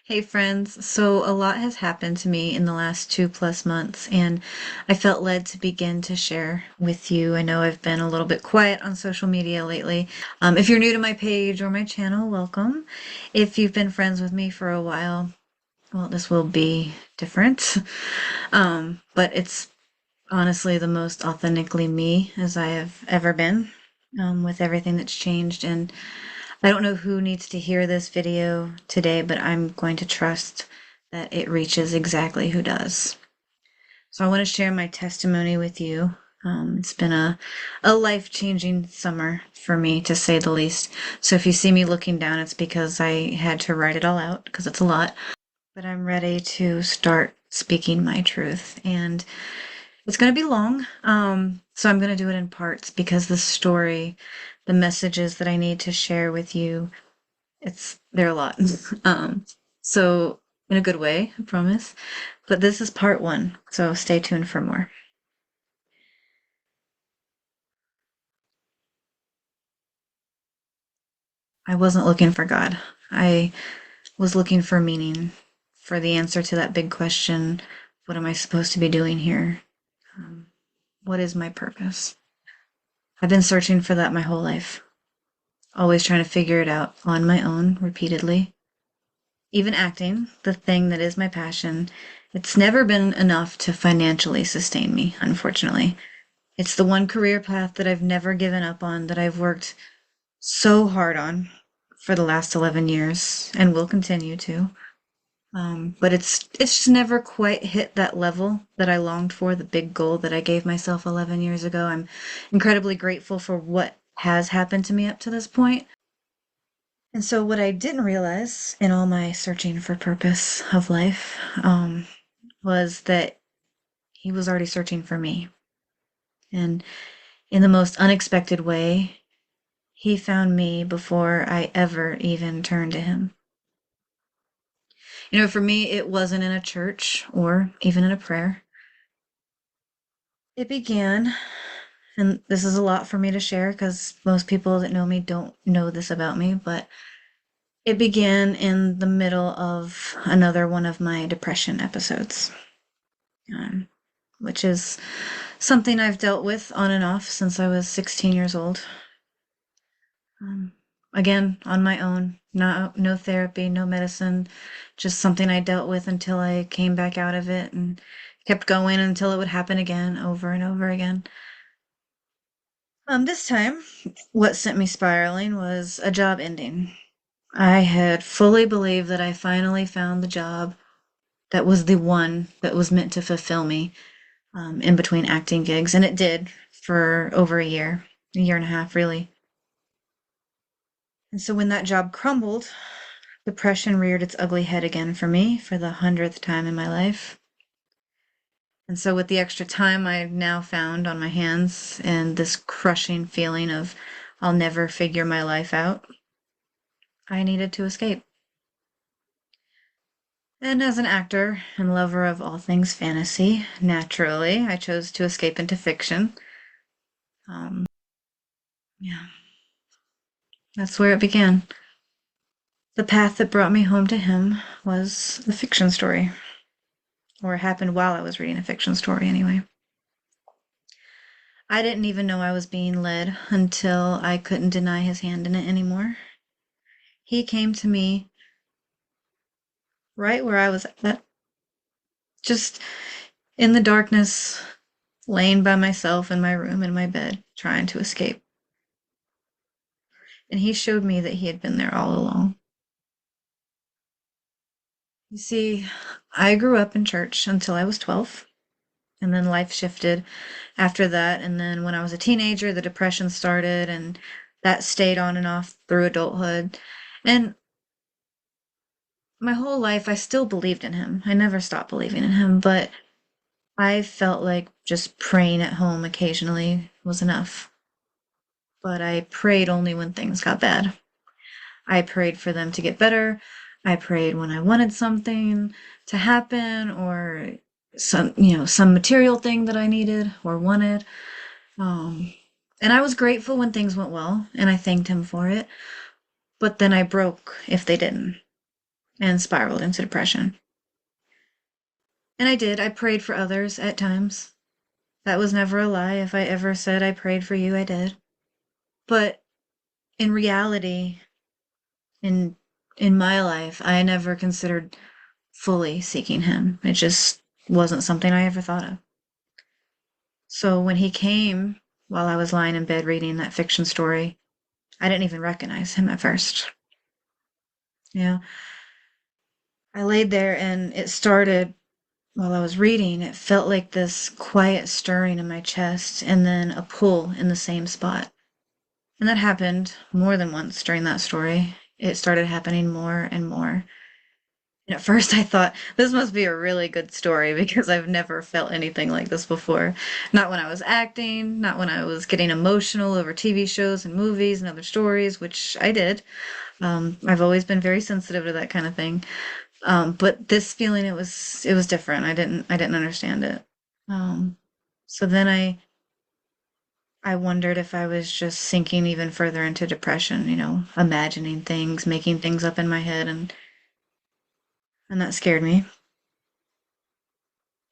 Hey friends, so a lot has happened to me in the last 2+ months, and I felt led to begin to share with you. I know I've been a little bit quiet on social media lately. If you're new to my page or my channel, welcome. If you've been friends with me for a while, well, this will be different. But it's honestly the most authentically me as I have ever been, with everything that's changed. And I don't know who needs to hear this video today, but I'm going to trust that it reaches exactly who does. So I want to share my testimony with you. It's been a life-changing summer for me, to say the least. So if you see me looking down, it's because I had to write it all out, because it's a lot. But I'm ready to start speaking my truth. And it's going to be long. So I'm going to do it in parts because the story, the messages that I need to share with you, they're a lot. Um, so in a good way, I promise. But this is part one, so stay tuned for more. I wasn't looking for God. I was looking for meaning, for the answer to that big question, what am I supposed to be doing here? Um, what is my purpose? I've been searching for that my whole life, always trying to figure it out on my own repeatedly. Even acting, the thing that is my passion, it's never been enough to financially sustain me, unfortunately. It's the one career path that I've never given up on, that I've worked so hard on for the last 11 years and will continue to. But it's just never quite hit that level that I longed for, the big goal that I gave myself 11 years ago. I'm incredibly grateful for what has happened to me up to this point. And so what I didn't realize in all my searching for purpose of life, was that he was already searching for me. And in the most unexpected way, he found me before I ever even turned to him. For me, it wasn't in a church or even in a prayer. It began, and this is a lot for me to share because most people that know me don't know this about me, but it began in the middle of another one of my depression episodes, um, which is something I've dealt with on and off since I was 16 years old. Um, Again, on my own, no therapy, no medicine, just something I dealt with until I came back out of it and kept going until it would happen again, over and over again. This time, what sent me spiraling was a job ending. I had fully believed that I finally found the job that was the one that was meant to fulfill me, in between acting gigs, and it did for over a year and a half, really. And so when that job crumbled, depression reared its ugly head again for me for the 100th time in my life. And so, with the extra time I've now found on my hands and this crushing feeling of I'll never figure my life out, I needed to escape. And as an actor and lover of all things fantasy, naturally, I chose to escape into fiction. Um, yeah, that's where it began. The path that brought me home to him was the fiction story, or happened while I was reading a fiction story, anyway. I didn't even know I was being led until I couldn't deny his hand in it anymore. He came to me right where I was at, just in the darkness, laying by myself in my room in my bed, trying to escape. And he showed me that he had been there all along. You see, I grew up in church until I was 12, and then life shifted after that. And then when I was a teenager, the depression started, and that stayed on and off through adulthood. And my whole life, I still believed in him. I never stopped believing in him, but I felt like just praying at home occasionally was enough. But I prayed only when things got bad. I prayed for them to get better. I prayed when I wanted something to happen, or some material thing that I needed or wanted. Um, and I was grateful when things went well, and I thanked him for it. But then I broke if they didn't. and spiraled into depression. And I did. I prayed for others at times. That was never a lie. If I ever said I prayed for you, I did. But in reality, in in my life, I never considered fully seeking him. It just wasn't something I ever thought of. So when he came while I was lying in bed reading that fiction story, I didn't even recognize him at first. Yeah. I laid there and it started while I was reading. It felt like this quiet stirring in my chest and then a pull in the same spot. And that happened more than once during that story. It started happening more and more. And at first I thought, this must be a really good story because I've never felt anything like this before. Not when I was acting, not when I was getting emotional over TV shows and movies and other stories, which I did. I've always been very sensitive to that kind of thing. But this feeling, it was different. I didn't understand it. Um, so then I wondered if I was just sinking even further into depression, imagining things, making things up in my head, and that scared me.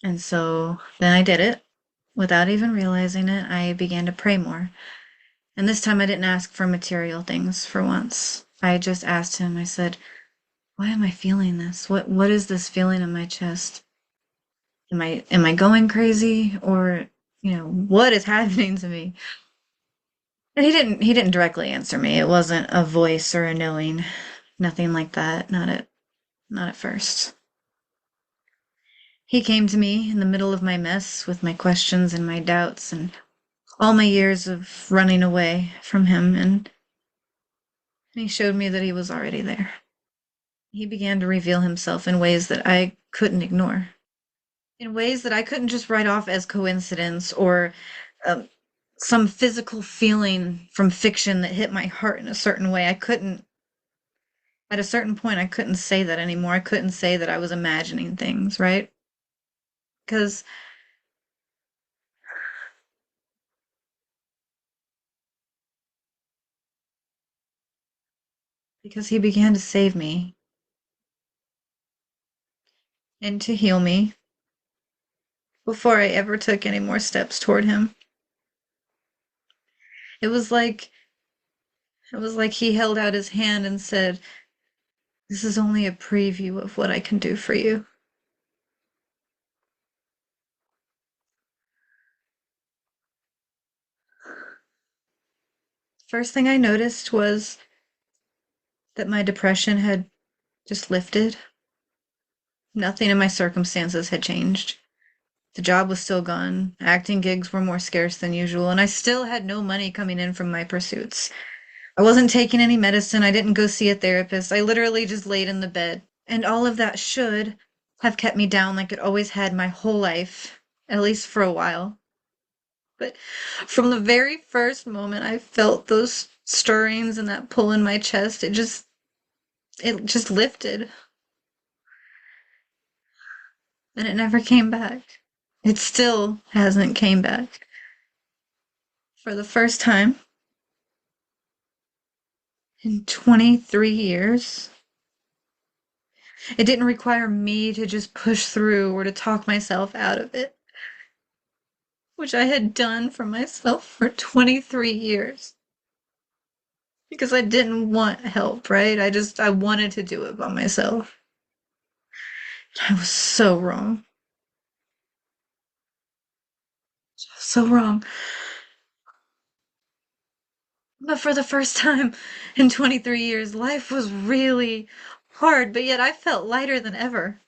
And so then I did it without even realizing it. I began to pray more. And this time I didn't ask for material things for once. I just asked him, I said, why am I feeling this? What is this feeling in my chest? Am I going crazy or, what is happening to me? And he didn't directly answer me. It wasn't a voice or a knowing. Nothing like that. Not at first. He came to me in the middle of my mess with my questions and my doubts and all my years of running away from him, and he showed me that he was already there. He began to reveal himself in ways that I couldn't ignore, in ways that I couldn't just write off as coincidence or um, some physical feeling from fiction that hit my heart in a certain way. At a certain point, I couldn't say that anymore. I couldn't say that I was imagining things, right? Because because he began to save me and to heal me before I ever took any more steps toward him. It was like it was like he held out his hand and said, "This is only a preview of what I can do for you." First thing I noticed was that my depression had just lifted. Nothing in my circumstances had changed. The job was still gone, acting gigs were more scarce than usual, and I still had no money coming in from my pursuits. I wasn't taking any medicine, I didn't go see a therapist, I literally just laid in the bed. And all of that should have kept me down like it always had my whole life, at least for a while. But from the very first moment I felt those stirrings and that pull in my chest, it just lifted and it never came back. It still hasn't came back. For the first time in 23 years, it didn't require me to just push through or to talk myself out of it, which I had done for myself for 23 years because I didn't want help, right? I wanted to do it by myself. I was so wrong. So wrong. But for the first time in 23 years, life was really hard, but yet I felt lighter than ever.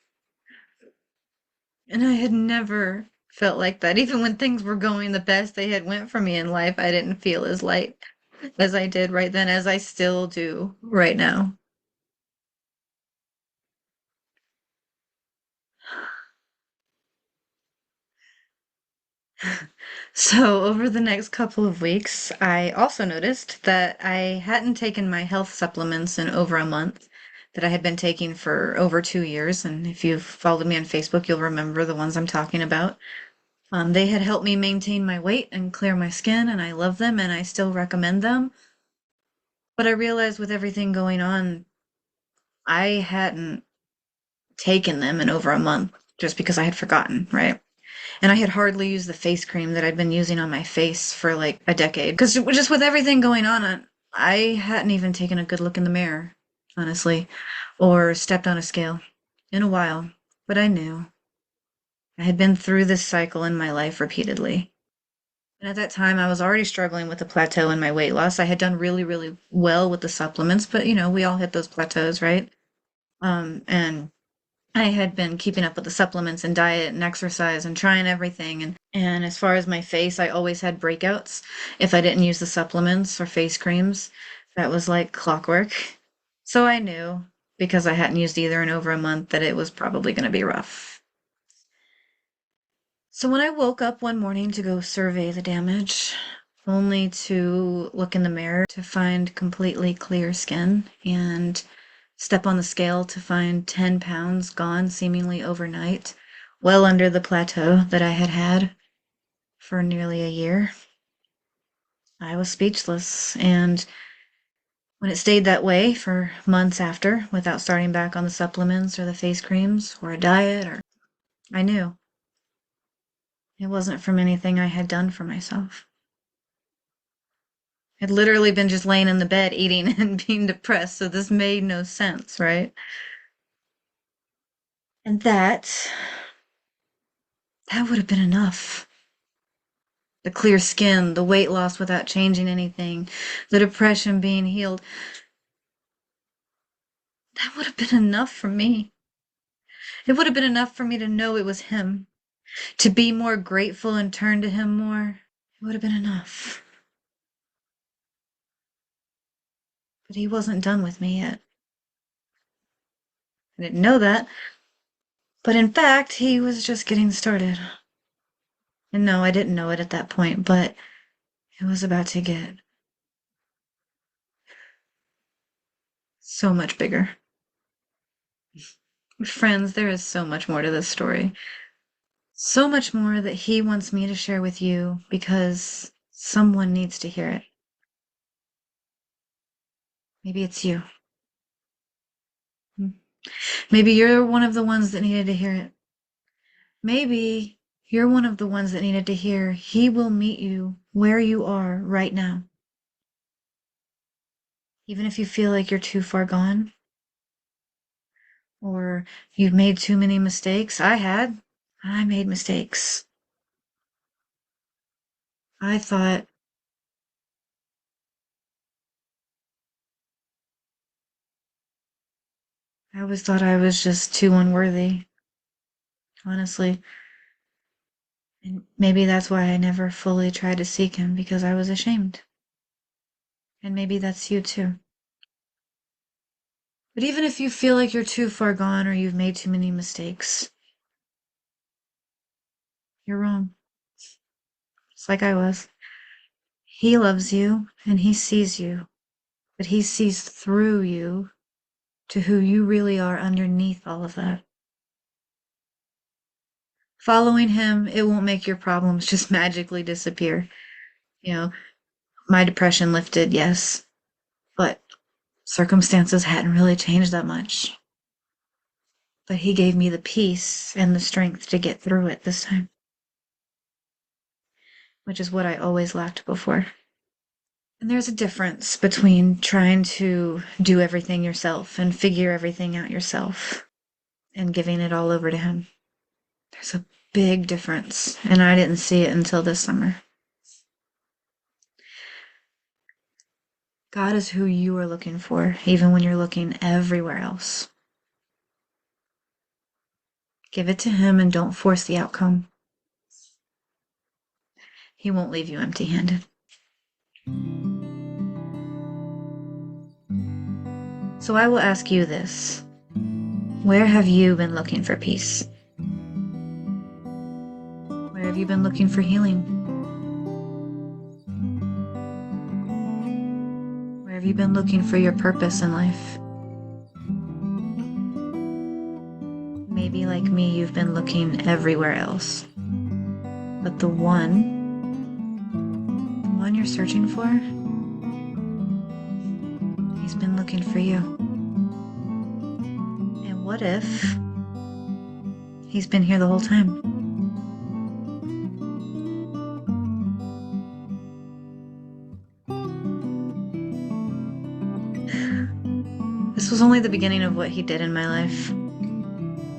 And I had never felt like that. Even when things were going the best they had went for me in life, I didn't feel as light as I did right then, as I still do right now. So, over the next couple of weeks, I also noticed that I hadn't taken my health supplements in over a month, that I had been taking for over 2 years. And if you've followed me on Facebook, you'll remember the ones I'm talking about. They had helped me maintain my weight and clear my skin, and I love them and I still recommend them. But I realized with everything going on, I hadn't taken them in over a month just because I had forgotten, right? And I had hardly used the face cream that I'd been using on my face for like a decade. Because just with everything going on, I hadn't even taken a good look in the mirror, honestly, or stepped on a scale in a while. But I knew. I had been through this cycle in my life repeatedly. And at that time, I was already struggling with a plateau in my weight loss. I had done really, really well with the supplements, but we all hit those plateaus, right? And I had been keeping up with the supplements and diet and exercise and trying everything. And as far as my face, I always had breakouts if I didn't use the supplements or face creams. That was like clockwork. So I knew, because I hadn't used either in over a month, that it was probably going to be rough. So when I woke up one morning to go survey the damage, only to look in the mirror to find completely clear skin and step on the scale to find 10 pounds gone seemingly overnight, well under the plateau that I had had for nearly a year, I was speechless. And when it stayed that way for months after, without starting back on the supplements or the face creams or a diet, or I knew it wasn't from anything I had done for myself. I'd literally been just laying in the bed eating and being depressed, so this made no sense, right? And that would have been enough. The clear skin, the weight loss without changing anything, the depression being healed. That would have been enough for me. It would have been enough for me to know it was him, to be more grateful and turn to him more. It would have been enough. But he wasn't done with me yet. I didn't know that. But in fact, he was just getting started. And no, I didn't know it at that point, but it was about to get so much bigger. Friends, there is so much more to this story. So much more that he wants me to share with you because someone needs to hear it. Maybe it's you. Maybe you're one of the ones that needed to hear it. Maybe you're one of the ones that needed to hear he will meet you where you are right now. Even if you feel like you're too far gone or you've made too many mistakes. I made mistakes. I thought I always thought I was just too unworthy, honestly. And maybe that's why I never fully tried to seek him, because I was ashamed. And maybe that's you too. But even if you feel like you're too far gone or you've made too many mistakes, you're wrong. Just like I was. He loves you and he sees you, but he sees through you to who you really are underneath all of that. Following him, it won't make your problems just magically disappear. You know, my depression lifted, yes, but circumstances hadn't really changed that much. But he gave me the peace and the strength to get through it this time, which is what I always lacked before. And there's a difference between trying to do everything yourself and figure everything out yourself and giving it all over to him. There's a big difference, and I didn't see it until this summer. God is who you are looking for, even when you're looking everywhere else. Give it to him and don't force the outcome. He won't leave you empty-handed. So I will ask you this. Where have you been looking for peace? Where have you been looking for healing? Where have you been looking for your purpose in life? Maybe like me, you've been looking everywhere else. But the one you're searching for, he's been looking for you. what if he's been here the whole time? This was only the beginning of what he did in my life.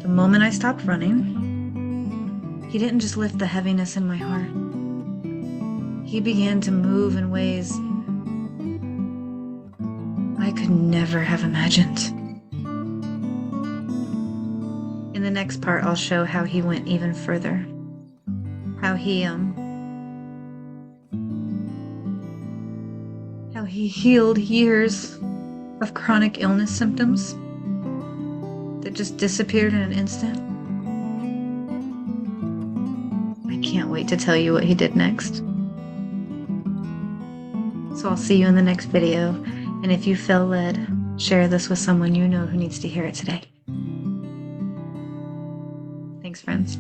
The moment I stopped running, he didn't just lift the heaviness in my heart. He began to move in ways I could never have imagined. In the next part, I'll show how he went even further. How he healed years of chronic illness symptoms that just disappeared in an instant. I can't wait to tell you what he did next. So I'll see you in the next video, and if you feel led, share this with someone you know who needs to hear it today. Thanks, friends.